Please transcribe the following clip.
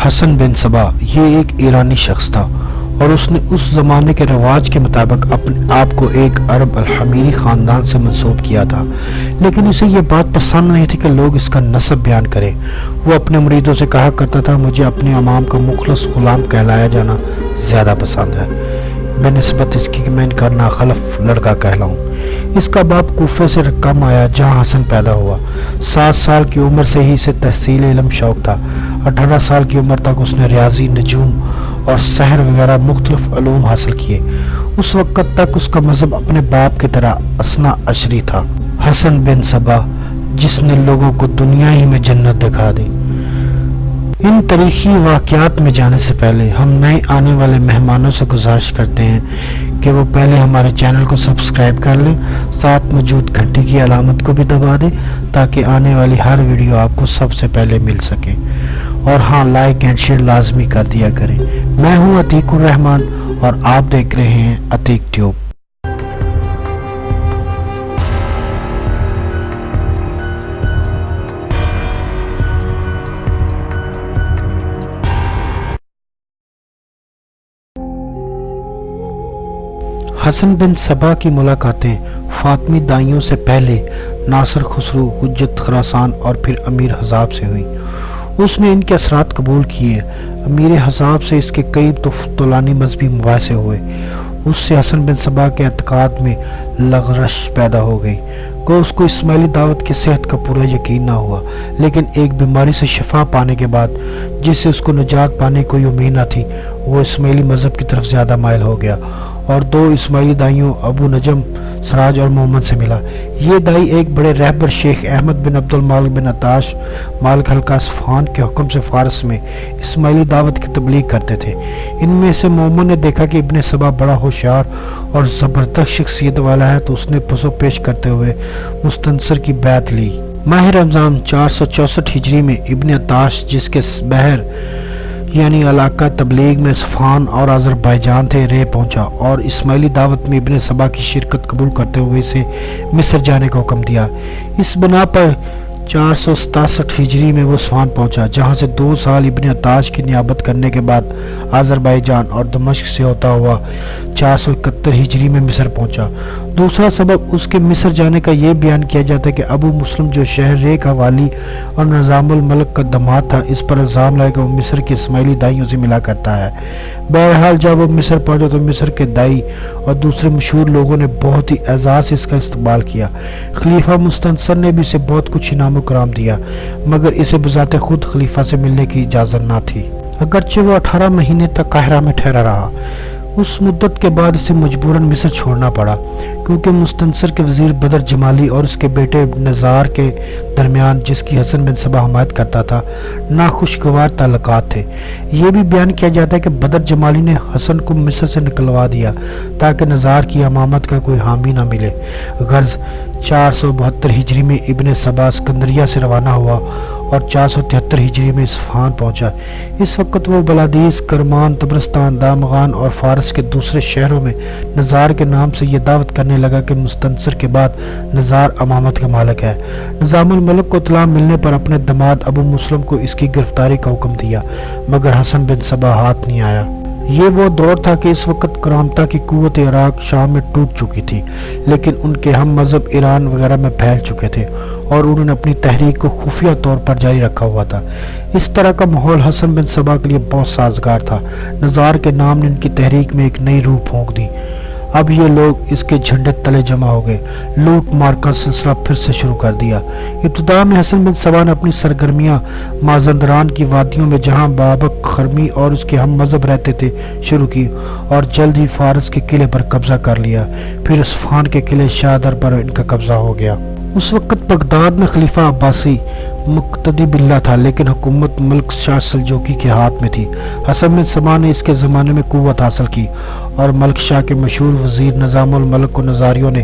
حسن بن صبا یہ ایک ایرانی شخص تھا اور اس نے اس زمانے کے رواج کے مطابق اپنے آپ کو ایک عرب الحمیری خاندان سے منسوب کیا تھا، لیکن اسے یہ بات پسند نہیں تھی کہ لوگ اس کا نسب بیان کریں۔ وہ اپنے مریدوں سے کہا کرتا تھا، مجھے اپنے امام کا مخلص غلام کہلایا جانا زیادہ پسند ہے، بنسبت اس کی کہ میں ان کا ناخلف لڑکا کہلاؤں۔ اس کا باپ کوفے سے کم آیا جہاں حسن پیدا ہوا۔ 7 سال کی عمر سے ہی اسے تحصیل علم شوق تھا۔ 18 سال کی عمر تک اس نے ریاضی، نجوم اور سحر وغیرہ مختلف علوم حاصل کیے۔ اس وقت تک اس کا مذہب اپنے باپ کی طرح اثنا عشری تھا۔ حسن بن صبا جس نے لوگوں کو دنیا ہی میں جنت دکھا دی۔ ان تاریخی واقعات میں جانے سے پہلے ہم نئے آنے والے مہمانوں سے گزارش کرتے ہیں کہ وہ پہلے ہمارے چینل کو سبسکرائب کر لیں، ساتھ موجود گھنٹی کی علامت کو بھی دبا دیں تاکہ آنے والی ہر ویڈیو آپ کو سب سے پہلے مل سکے، اور ہاں لائک اینڈ شیئر لازمی کر دیا کریں۔ میں ہوں عتیق الرحمان اور آپ دیکھ رہے ہیں عتیق ٹیوب۔ حسن بن صبا کی ملاقاتیں فاطمی دائیوں سے پہلے ناصر خسرو، حجت خراسان اور پھر امیر حضاب سے ہوئی۔ اس نے ان کے اثرات قبول کیے۔ امیر حضاب سے اس کے کئی طولانی مذہبی مباحثے ہوئے۔ اس سے حسن بن صبا کے اعتقاد میں لغزش پیدا ہو گئی کہ اس کو اسماعیلی دعوت کی صحت کا پورا یقین نہ ہوا، لیکن ایک بیماری سے شفا پانے کے بعد جس سے اس کو نجات پانے کی کوئی امید نہ تھی، وہ اسماعیلی مذہب کی طرف زیادہ مائل ہو گیا اور 2 اسماعیلی دائیوں ابو نجم سراج اور محمد سے ملا۔ یہ دائی ایک بڑے رہبر شیخ احمد بن عبد المالک بن عطاش مالک حلقہ اصفہان کے حکم سے فارس میں اسماعیلی دعوت کی تبلیغ کرتے تھے۔ ان میں سے محمد نے دیکھا کہ ابن صبا بڑا ہوشیار اور زبردست شخصیت والا ہے تو اس نے پسو پیش کرتے ہوئے مستنصر کی بیعت لی۔ ماہ رمضان 464 ہجری میں ابن عطاش جس کے بحر یعنی علاقہ تبلیغ میں اصفہان اور آذربائیجان تھے رہ پہنچا اور اسماعیلی دعوت میں ابن صبا کی شرکت قبول کرتے ہوئے اسے مصر جانے کا حکم دیا۔ اس بنا پر 467 ہجری میں وہ اصفہان پہنچا، جہاں سے 2 سال ابن عطاش کی نیابت کرنے کے بعد آذربائیجان اور دمشق سے ہوتا ہوا 471 ہجری میں مصر پہنچا۔ دوسرا سبب اس کے مصر جانے کا یہ بیان کیا جاتا ہے کہ ابو مسلم جو شہر رے کا والی اور نظام الملک کا داماد تھا، اس پر الزام لائے کہ وہ مصر کے اسماعیلی دائیوں سے ملا کرتا ہے۔ بہرحال جب وہ مصر پہنچا تو مصر کے دائی اور دوسرے مشہور لوگوں نے بہت ہی اعزاز سے اس کا استقبال کیا۔ خلیفہ مستنصر نے بھی اسے بہت کچھ انعام و کرام دیا، مگر اسے بذات خود خلیفہ سے ملنے کی اجازت نہ تھی، اگرچہ وہ 18 مہینے تک قاہرہ میں ٹھہرا رہا۔ اس مدت کے بعد اسے مجبوراً مصر چھوڑنا پڑا کیونکہ مستنصر کے وزیر بدر جمالی اور اس کے بیٹے نزار کے درمیان، جس کی حسن بن صبا حمایت کرتا تھا، ناخوشگوار تعلقات تھے۔ یہ بھی بیان کیا جاتا ہے کہ بدر جمالی نے حسن کو مصر سے نکلوا دیا تاکہ نزار کی امامت کا کوئی حامی نہ ملے۔ غرض 472 ہجری میں ابن صبا اسکندریہ سے روانہ ہوا اور 473 ہجری میں اصفہان پہنچا۔ اس وقت وہ بلادیس، کرمان، طبرستان، دامغان اور فارس کے دوسرے شہروں میں نزار کے نام سے یہ دعوت کرنے لگا کہ مستنصر کے بعد نزار امامت کا مالک ہے۔ نظام الملک کو اطلاع ملنے پر اپنے داماد ابو مسلم کو اس کی گرفتاری کا حکم دیا، مگر حسن بن صبا ہاتھ نہیں آیا۔ یہ وہ دور تھا کہ اس وقت کرامتہ کی قوت عراق شام میں ٹوٹ چکی تھی، لیکن ان کے ہم مذہب ایران وغیرہ میں پھیل چکے تھے اور انہوں نے اپنی تحریک کو خفیہ طور پر جاری رکھا ہوا تھا۔ اس طرح کا ماحول حسن بن صبا کے لیے بہت سازگار تھا۔ نزار کے نام نے ان کی تحریک میں ایک نئی روح پھونک دی۔ اب یہ لوگ اس کے جھنڈے تلے جمع ہو گئے۔ لوٹ مار کا سلسلہ پھر سے شروع کر دیا۔ ابتدا میں حسن بن صبا نے اپنی سرگرمیاں مازندران کی وادیوں میں جہاں بابک خرمی اور اس کے ہم مذہب رہتے تھے شروع کی اور جلد ہی فارس کے قلعے پر قبضہ کر لیا۔ پھر اصفہان کے قلعے شادر پر ان کا قبضہ ہو گیا۔ اس وقت بغداد میں خلیفہ عباسی مقتدی باللہ تھا، لیکن حکومت ملک شاہ سلجوقی کے ہاتھ میں تھی۔ حسن بن صبا نے اس کے زمانے میں قوت حاصل کی اور ملک شاہ کے مشہور وزیر نظام الملک کو نزاریوں نے